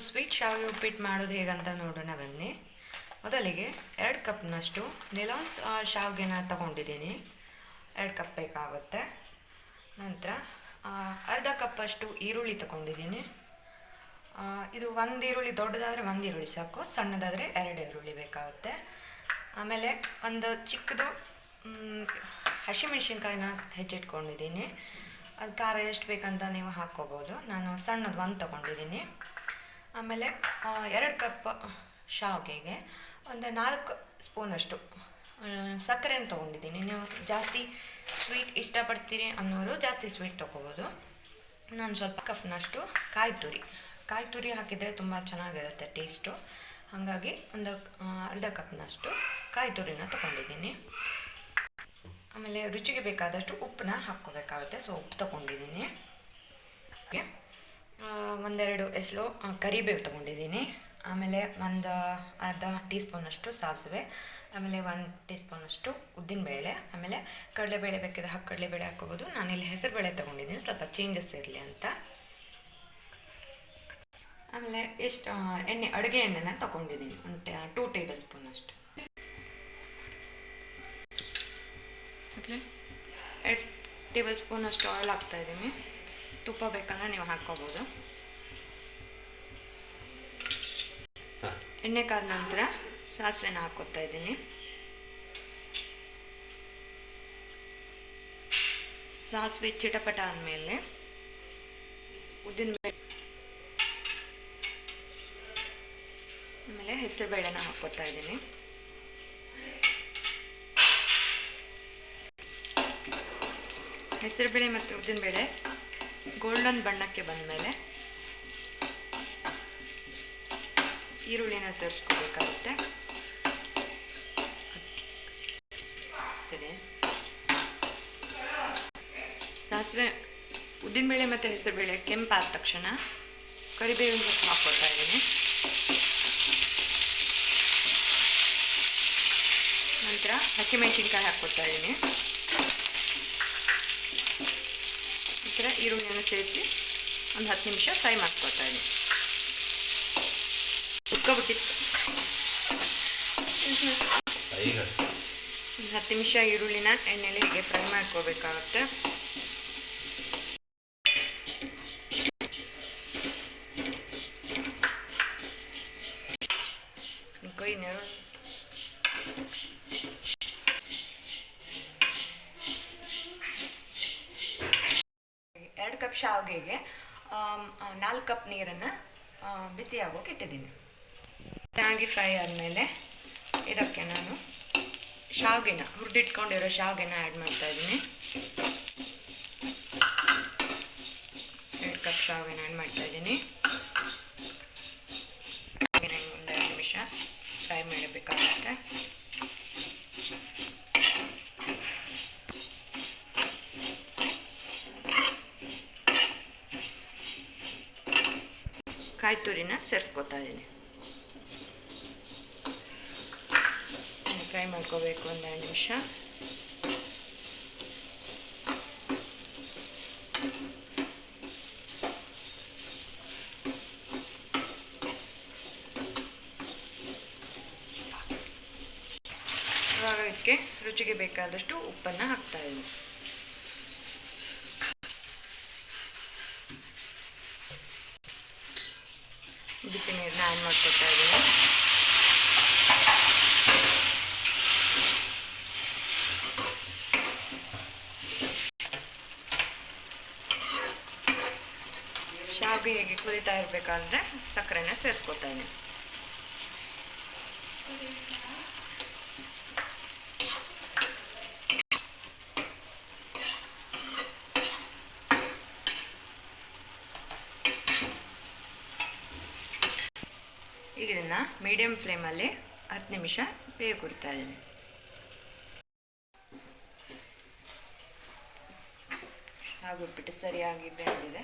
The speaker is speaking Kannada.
ಸ್ವೀಟ್ ಶಾವಿಗೆ ಉಪ್ಪಿಟ್ಟು ಮಾಡೋದು ಹೇಗಂತ ನೋಡೋಣ ಬನ್ನಿ. ಮೊದಲಿಗೆ 2 ಕಪ್ನಷ್ಟು ನಿಲಾನ್ಸ್ ಶಾವಿಗೆನ ತಗೊಂಡಿದ್ದೀನಿ. 2 ಕಪ್ ಬೇಕಾಗುತ್ತೆ. ನಂತರ ಅರ್ಧ ಕಪ್ಪಷ್ಟು ಈರುಳ್ಳಿ ತಗೊಂಡಿದ್ದೀನಿ. ಇದು 1 ಈರುಳ್ಳಿ, ದೊಡ್ಡದಾದರೆ 1 ಈರುಳ್ಳಿ ಸಾಕು, ಸಣ್ಣದಾದರೆ 2 ಈರುಳ್ಳಿ ಬೇಕಾಗುತ್ತೆ. ಆಮೇಲೆ ಒಂದು ಚಿಕ್ಕದು ಹಸಿಮೆಣಸಿನ್ಕಾಯಿನ ಹೆಚ್ಚಿಟ್ಕೊಂಡಿದ್ದೀನಿ. ಅದು ಖಾರ ಎಷ್ಟು ಬೇಕಂತ ನೀವು ಹಾಕ್ಕೋಬೋದು. ನಾನು ಸಣ್ಣದು 1 ತೊಗೊಂಡಿದ್ದೀನಿ. ಆಮೇಲೆ 2 ಕಪ್ ಶಾವಿಗೆಗೆ ಒಂದು 4 ಸ್ಪೂನಷ್ಟು ಸಕ್ಕರೆನ ತೊಗೊಂಡಿದ್ದೀನಿ. ನೀವು ಜಾಸ್ತಿ ಸ್ವೀಟ್ ಇಷ್ಟಪಡ್ತೀರಿ ಅನ್ನೋರು ಜಾಸ್ತಿ ಸ್ವೀಟ್ ತೊಗೋಬೋದು. ನಾನು ಸ್ವಲ್ಪ ಕಪ್ನಷ್ಟು ಕಾಯಿ ತುರಿ ಹಾಕಿದರೆ ತುಂಬ ಚೆನ್ನಾಗಿರುತ್ತೆ ಟೇಸ್ಟು. ಹಾಗಾಗಿ ಒಂದು ಅರ್ಧ ಕಪ್ನಷ್ಟು ಕಾಯಿ ತುರಿನ ತೊಗೊಂಡಿದ್ದೀನಿ. ಆಮೇಲೆ ರುಚಿಗೆ ಬೇಕಾದಷ್ಟು ಉಪ್ಪನ್ನ ಹಾಕ್ಕೋಬೇಕಾಗುತ್ತೆ. ಸೊ ಉಪ್ಪು ತೊಗೊಂಡಿದ್ದೀನಿ. ಒಂದೆರಡು ಎಸ್ಲು ಕರಿಬೇವು ತೊಗೊಂಡಿದ್ದೀನಿ. ಆಮೇಲೆ ಒಂದು ಅರ್ಧ ಟೀ ಸ್ಪೂನಷ್ಟು ಸಾಸಿವೆ, ಆಮೇಲೆ 1 ಟೀ ಸ್ಪೂನಷ್ಟು ಉದ್ದಿನಬೇಳೆ, ಆಮೇಲೆ ಕಡಲೆಬೇಳೆ ಬೇಕಿದ್ರೆ ಕಡಲೆಬೇಳೆ ಹಾಕ್ಕೋಬೋದು. ನಾನಿಲ್ಲಿ ಹೆಸರುಬೇಳೆ ತೊಗೊಂಡಿದ್ದೀನಿ, ಸ್ವಲ್ಪ ಚೇಂಜಸ್ ಇರಲಿ ಅಂತ. ಆಮೇಲೆ ಅಡುಗೆ ಎಣ್ಣೆನ ತೊಗೊಂಡಿದ್ದೀನಿ, ಒಂದು 2 ಟೇಬಲ್ ಸ್ಪೂನಷ್ಟು. 2 ಟೇಬಲ್ ಸ್ಪೂನಷ್ಟು ಆಯಿಲ್ ಹಾಕ್ತಾಯಿದ್ದೀನಿ. ತುಪ್ಪ ಬೇಕಂದ್ರೆ ನೀವು ಹಾಕ್ಕೋಬೋದು. ಎಣ್ಣೆ ಕಾದ ನಂತರ ಸಾಸಿವೆನ ಹಾಕ್ಕೊತಾ ಇದ್ದೀನಿ. ಸಾಸಿವೆ ಚಿಟಪಟ ಆದಮೇಲೆ ಉದ್ದಿನಬೇಳೆ, ಆಮೇಲೆ ಹೆಸರುಬೇಳೆನ ಹಾಕ್ಕೊತಾ ಇದ್ದೀನಿ. ಹೆಸರುಬೇಳೆ ಮತ್ತು ಉದ್ದಿನಬೇಳೆ ಗೋಲ್ಡನ್ ಬಣ್ಣಕ್ಕೆ ಬಂದಮೇಲೆ ಈರುಳ್ಳಿನ ಸೇರಿಸ್ಕೋಬೇಕಾಗುತ್ತೆ. ಸಾಸಿವೆ, ಉದ್ದಿನಬೇಳೆ ಮತ್ತು ಹೆಸರುಬೇಳೆ ಕೆಂಪಾದ ತಕ್ಷಣ ಕರಿಬೇವಿನ ಸೊಪ್ಪು ಹಾಕ್ಕೊತಾ ಇದ್ದೀನಿ. ನಂತರ ಹಸಿಮೆಣಸಿನ್ಕಾಯಿ ಹಾಕ್ಕೊತಾ ಇದ್ದೀನಿ. ನಂತರ ಈರುಳ್ಳಿಯನ್ನು ಸೇರಿಸಿ ಒಂದು 10 ನಿಮಿಷ ಫ್ರೈ ಮಾಡ್ಕೊತಾ ಇದ್ದೀನಿ. ಉಕ್ಕೋಬಿಟ್ಟಿತ್ತು. ಒಂದು 10 ನಿಮಿಷ ಈರುಳ್ಳಿನ ಎಣ್ಣೆಲಿ ಹೀಗೆ ಫ್ರೈ ಮಾಡ್ಕೋಬೇಕಾಗುತ್ತೆ. ಕೈ ನೀರು 2 ಕಪ್ ಶಾವಿಗೆಗೆ 4 ಕಪ್ ನೀರನ್ನು ಬಿಸಿ ಆಗೋಕೆ ಇಟ್ಟಿದ್ದೀನಿ. ಚೆನ್ನಾಗಿ ಫ್ರೈ ಆದಮೇಲೆ ಇದಕ್ಕೆ ನಾನು ಹುರಿದಿಟ್ಕೊಂಡಿರೋ ಶಾವಿಗೆನ ಆ್ಯಡ್ ಮಾಡ್ತಾಯಿದ್ದೀನಿ. 2 ಕಪ್ ಶಾವಿಗೆನ ಆ್ಯಡ್ ಮಾಡ್ತಾಯಿದ್ದೀನಿ. ಒಂದು 2 ನಿಮಿಷ ಫ್ರೈ ಮಾಡಬೇಕಾಗುತ್ತೆ. ಕಾಯಿ ತುರಿನ ಸೇರಿಸ್ಕೊತಾ ಇದ್ದೀನಿ. ಫ್ರೈ ಮಾಡ್ಕೋಬೇಕು ಒಂದು 2 ನಿಮಿಷ. ಇವಾಗ ಇದಕ್ಕೆ ರುಚಿಗೆ ಬೇಕಾದಷ್ಟು ಉಪ್ಪನ್ನು ಹಾಕ್ತಾ ಇದ್ದೀನಿ. ಬಿಸಿ ನೀರನ್ನ ಆ್ಯಡ್ ಮಾಡ್ಕೊತಾ ಇದ್ದೀನಿ. ಶಾವಿಗೆ ಹೇಗೆ ಕುದೀತಾ ಇರಬೇಕಾದ್ರೆ ಸಕ್ಕರೆನ ಸೇರಿಸ್ಕೊತಾ ಇದ್ದೀನಿ. ಈಗ ಇದನ್ನು ಮೀಡಿಯಮ್ ಫ್ಲೇಮಲ್ಲಿ 10 ನಿಮಿಷ ಬೇಯಿಸ್ಕೊಡ್ತಾ ಇದ್ದೀನಿ. ಶಾವಿಗೆ ಉಪ್ಪಿಟ್ಟು ಸರಿಯಾಗಿ ಬೆಂದಿದೆ.